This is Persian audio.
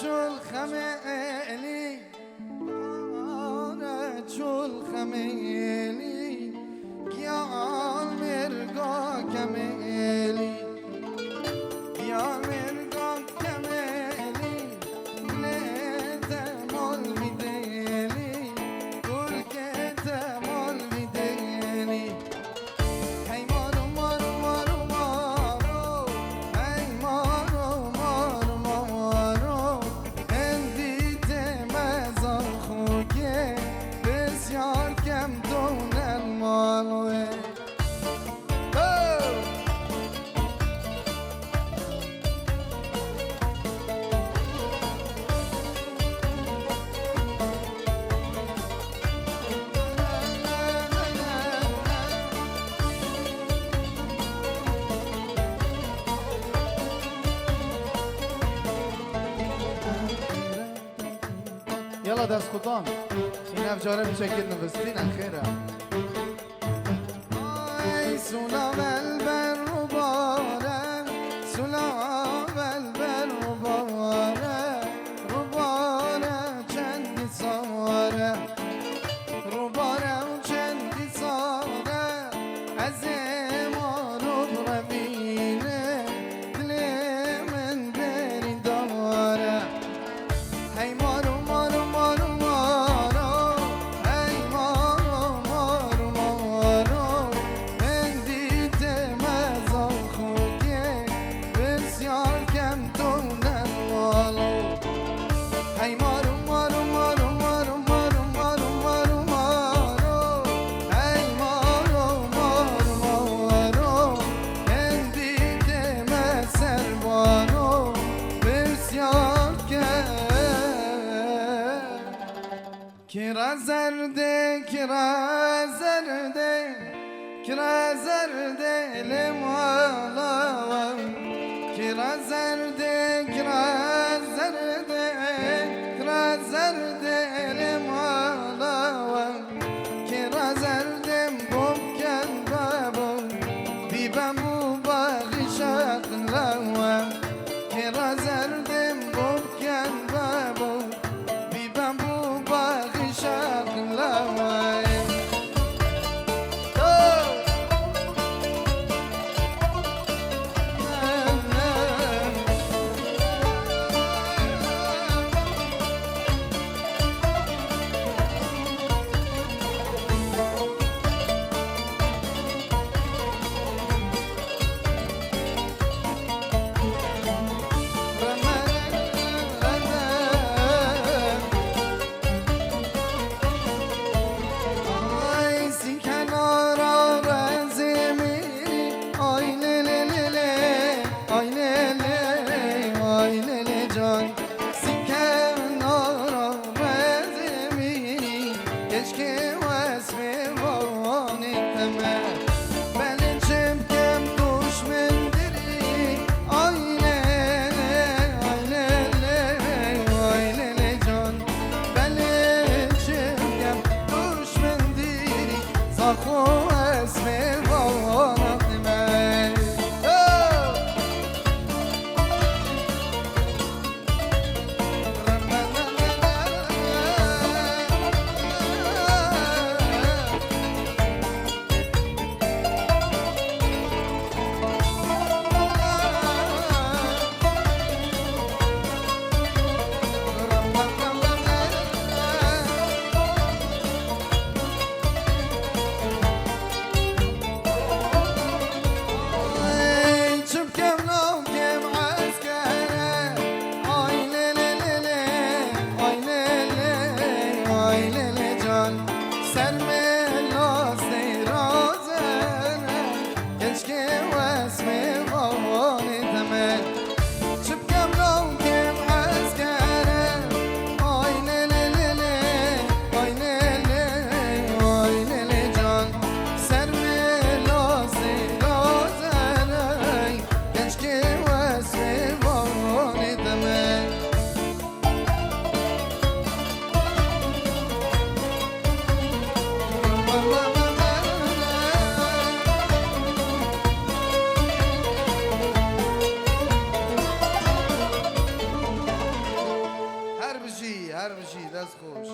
چول خمیلی چول خمیلی گیال مرگا کمیلی گیال مرگا کمیلی لیت مال بیدلی گرگت مال بیدلی هی مارو مارو مارو مارو هی مارو مارو مارو اندیت مزار خوگه بسیار کم دونن مالوه يلا دست خطان این افجاره بشکل نوستین خیره ای سلام البر و باره سلام البر و باره چندی ساره رو باره و چندی ساره از ما رو روینه دل من بری داره هی مارو مارو مارو مارو هی مارو مارو مارو من دیدم از آن خوگه بسیار کم دونن مالو هی مارو مارو مارو مارو مارو مارو مارو مارو هی مارو مارو مارو من دیدم از سربانو بسیار کم کیرا زرده کیرا زرده کیرا زرده لمالا کیرا زرده کیرا زرده کیرا زرده لمالا کیرا زردم بوم کن بابو بی بمو باقی شقلوم کیرا زردم بوم کن بابو بی بمو باقی شقلوم بشی هر بشی دست خوش